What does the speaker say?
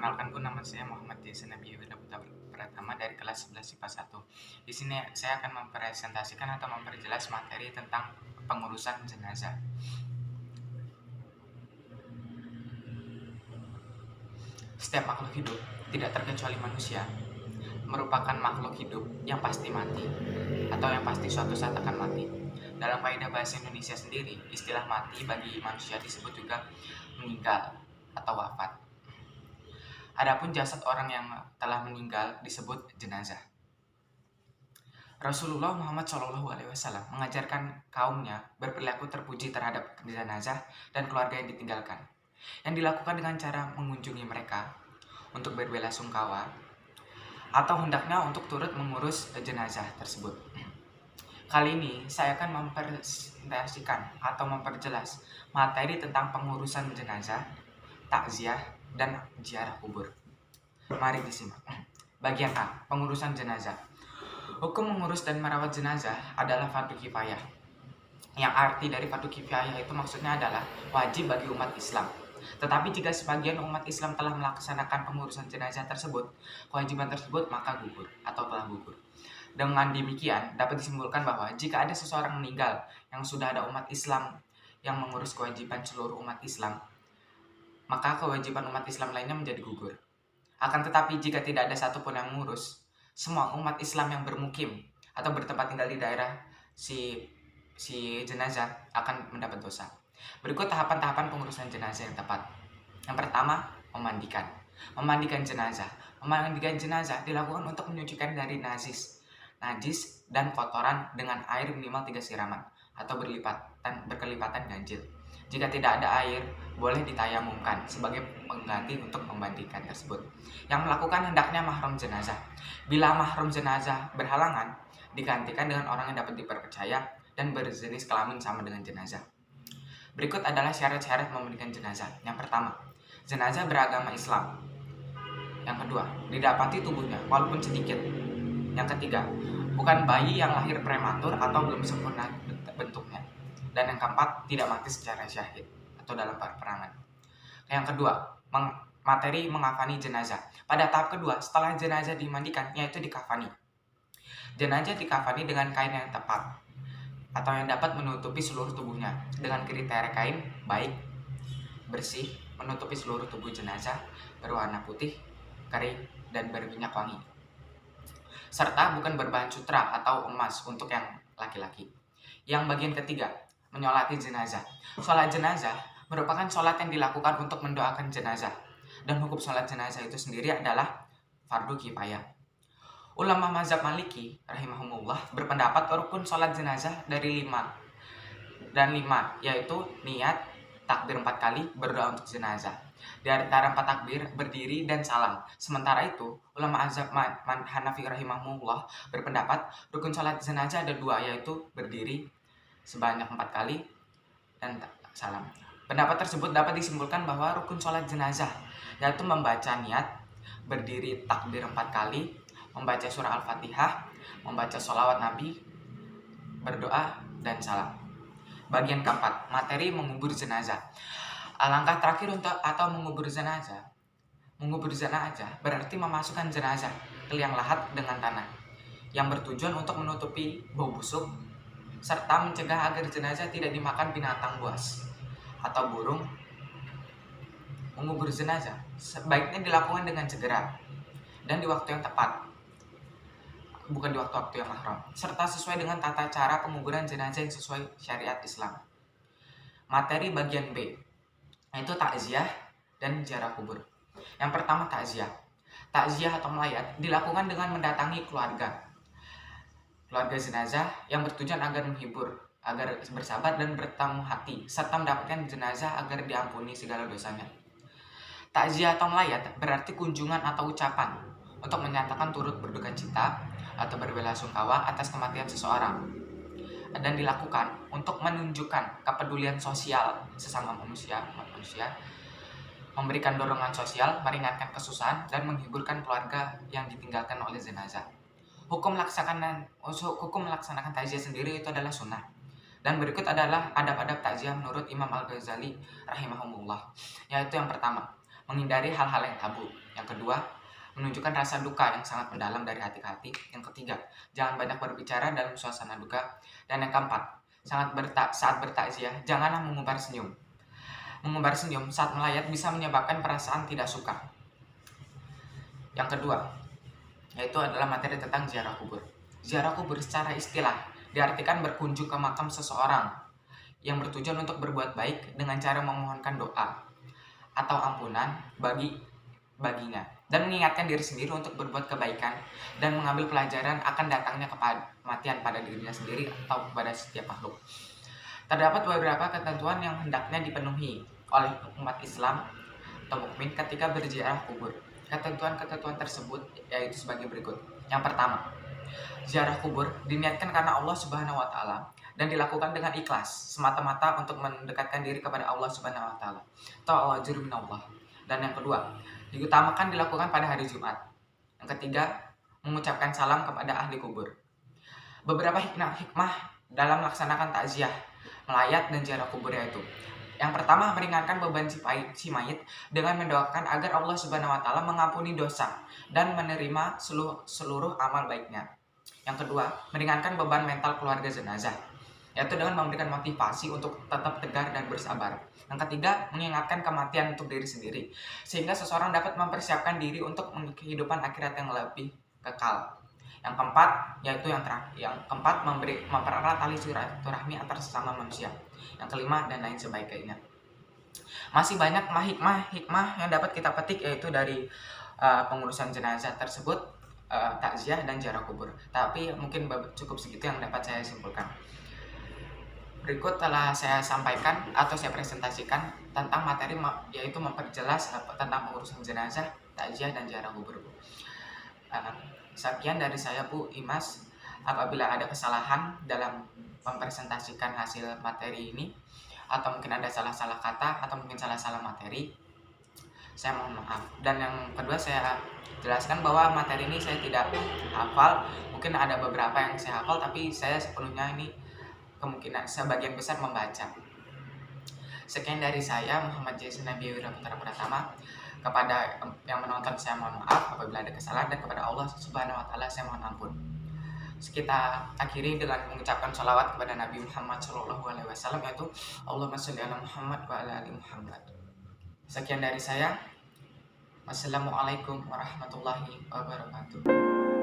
Perkenalkan, nama saya Muhammad Jason Nabi Putra Pratama dari kelas 11 IPA 1. Di sini saya akan mempresentasikan atau memperjelas materi tentang pengurusan jenazah. Setiap makhluk hidup, tidak terkecuali manusia, merupakan makhluk hidup yang pasti mati atau yang pasti suatu saat akan mati. Dalam kaidah bahasa Indonesia sendiri, istilah mati bagi manusia disebut juga meninggal atau wafat. Adapun jasad orang yang telah meninggal disebut jenazah. Rasulullah Muhammad SAW mengajarkan kaumnya berperilaku terpuji terhadap jenazah dan keluarga yang ditinggalkan, yang dilakukan dengan cara mengunjungi mereka untuk berbelasungkawa atau hendaknya untuk turut mengurus jenazah tersebut. Kali ini saya akan mempresentasikan atau memperjelas materi tentang pengurusan jenazah, takziah, dan ziarah kubur. Mari disimak. Bagian A, pengurusan jenazah. Hukum mengurus dan merawat jenazah adalah fardu kifayah. Yang arti dari fardu kifayah itu maksudnya adalah wajib bagi umat Islam. Tetapi jika sebagian umat Islam telah melaksanakan pengurusan jenazah tersebut, kewajiban tersebut maka gugur atau telah gugur. Dengan demikian, dapat disimpulkan bahwa jika ada seseorang meninggal yang sudah ada umat Islam yang mengurus kewajiban seluruh umat Islam, maka kewajiban umat Islam lainnya menjadi gugur. Akan tetapi jika tidak ada satupun yang mengurus, semua umat Islam yang bermukim atau bertempat tinggal di daerah si jenazah akan mendapat dosa. Berikut tahapan-tahapan pengurusan jenazah yang tepat. Yang pertama, memandikan. Memandikan jenazah. Memandikan jenazah dilakukan untuk menyucikan dari najis dan kotoran dengan air minimal 3 siraman atau berkelipatan ganjil. Jika tidak ada air, boleh ditayamumkan sebagai pengganti untuk memandikan tersebut. Yang melakukan hendaknya mahram jenazah. Bila mahram jenazah berhalangan, digantikan dengan orang yang dapat dipercaya dan berjenis kelamin sama dengan jenazah. Berikut adalah syarat-syarat memandikan jenazah. Yang pertama, jenazah beragama Islam. Yang kedua, didapati tubuhnya walaupun sedikit. Yang ketiga, bukan bayi yang lahir prematur atau belum sempurna bentuknya. Dan yang keempat, tidak mati secara syahid atau dalam peperangan. Yang kedua, materi mengafani jenazah. Pada tahap kedua, setelah jenazah dimandikan, yaitu dikafani. Jenazah dikafani dengan kain yang tepat atau yang dapat menutupi seluruh tubuhnya dengan kriteria kain baik, bersih, menutupi seluruh tubuh jenazah, berwarna putih, kering, dan berminyak wangi. Serta bukan berbahan sutra atau emas untuk yang laki-laki. Yang bagian ketiga, menyolati jenazah. Sholat jenazah merupakan sholat yang dilakukan untuk mendoakan jenazah. Dan hukum sholat jenazah itu sendiri adalah fardu kifayah. Ulama mazhab Maliki rahimahumullah berpendapat rukun sholat jenazah dari 5, yaitu niat, takbir 4 kali, berdoa untuk jenazah. Di antara 4 takbir, berdiri dan salam. Sementara itu, ulama mazhab Hanafi rahimahumullah berpendapat rukun sholat jenazah ada 2, yaitu berdiri sebanyak 4 kali dan salam. Pendapat tersebut dapat disimpulkan bahwa rukun sholat jenazah yaitu membaca niat, berdiri takbir 4 kali, membaca surah Al-Fatihah, membaca sholawat Nabi, berdoa, dan salam. Bagian keempat, materi mengubur jenazah. Langkah terakhir untuk atau mengubur jenazah berarti memasukkan jenazah ke liang lahat dengan tanah yang bertujuan untuk menutupi bau busuk serta mencegah agar jenazah tidak dimakan binatang buas atau burung. Mengubur jenazah sebaiknya dilakukan dengan segera dan di waktu yang tepat, bukan di waktu-waktu yang mahram, serta sesuai dengan tata cara penguburan jenazah yang sesuai syariat Islam. Materi bagian B, yaitu takziah dan ziarah kubur. Yang pertama, takziah. Takziah atau melayat dilakukan dengan mendatangi keluarga jenazah yang bertujuan agar menghibur, agar bersahabat dan bertamu hati, serta mendapatkan jenazah agar diampuni segala dosanya. Takziah atau melayat berarti kunjungan atau ucapan untuk menyatakan turut berduka cita atau berbelasungkawa atas kematian seseorang, dan dilakukan untuk menunjukkan kepedulian sosial sesama manusia, memberikan dorongan sosial, meringankan kesusahan, dan menghiburkan keluarga yang ditinggalkan oleh jenazah. Hukum melaksanakan takziah sendiri itu adalah sunnah. Dan berikut adalah adab-adab takziah menurut Imam Al-Ghazali rahimahumullah, yaitu yang pertama, menghindari hal-hal yang tabu. Yang kedua, menunjukkan rasa duka yang sangat mendalam dari hati ke hati. Yang ketiga, jangan banyak berbicara dalam suasana duka. Dan yang keempat, saat bertakziah, janganlah mengumbar senyum. Mengumbar senyum saat melayat bisa menyebabkan perasaan tidak suka. Yang kedua, yaitu adalah materi tentang ziarah kubur. Ziarah kubur secara istilah diartikan berkunjung ke makam seseorang yang bertujuan untuk berbuat baik dengan cara memohonkan doa atau ampunan baginya dan mengingatkan diri sendiri untuk berbuat kebaikan dan mengambil pelajaran akan datangnya kematian pada dirinya sendiri atau kepada setiap makhluk. Terdapat beberapa ketentuan yang hendaknya dipenuhi oleh umat Islam atau mukmin ketika berziarah kubur. Ketentuan-ketentuan tersebut yaitu sebagai berikut. Yang pertama, ziarah kubur diniatkan karena Allah Subhanahu wa taala dan dilakukan dengan ikhlas semata-mata untuk mendekatkan diri kepada Allah Subhanahu wa taala atau al-ajru minallah. Dan yang kedua, diutamakan dilakukan pada hari Jumat. Yang ketiga, mengucapkan salam kepada ahli kubur. Beberapa hikmah dalam melaksanakan takziah, melayat dan ziarah kubur yaitu: yang pertama, meringankan beban si mayit dengan mendoakan agar Allah Subhanahu wa taala mengampuni dosa dan menerima seluruh amal baiknya. Yang kedua, meringankan beban mental keluarga jenazah, yaitu dengan memberikan motivasi untuk tetap tegar dan bersabar. Yang ketiga, mengingatkan kematian untuk diri sendiri, sehingga seseorang dapat mempersiapkan diri untuk kehidupan akhirat yang lebih kekal. Yang keempat, yaitu yang keempat, mempererat tali silaturahmi antar sesama manusia. Yang kelima, dan lain sebagainya. Masih banyak hikmah yang dapat kita petik yaitu dari pengurusan jenazah tersebut, takziah dan ziarah kubur. Tapi mungkin cukup segitu yang dapat saya simpulkan. Berikut telah saya sampaikan atau saya presentasikan tentang materi yaitu memperjelas tentang pengurusan jenazah, takziah dan ziarah kubur. Sekian dari saya Bu Imas. Apabila ada kesalahan dalam mempresentasikan hasil materi ini, atau mungkin ada salah-salah kata atau mungkin salah-salah materi, saya mohon maaf. Dan yang kedua, saya jelaskan bahwa materi ini saya tidak hafal. Mungkin ada beberapa yang saya hafal, tapi saya sepenuhnya ini kemungkinan sebagian besar membaca. Sekian dari saya, Muhammad Jason Nabi Wira Putra Pratama. Kepada yang menonton saya mohon maaf apabila ada kesalahan, dan kepada Allah Subhanahu wa taala saya mohon ampun. Kita akhiri dengan mengucapkan sholawat kepada Nabi Muhammad SAW, yaitu Allahumma sholli ala Muhammad wa ala ali Muhammad. Sekian dari saya. Wassalamualaikum warahmatullahi wabarakatuh.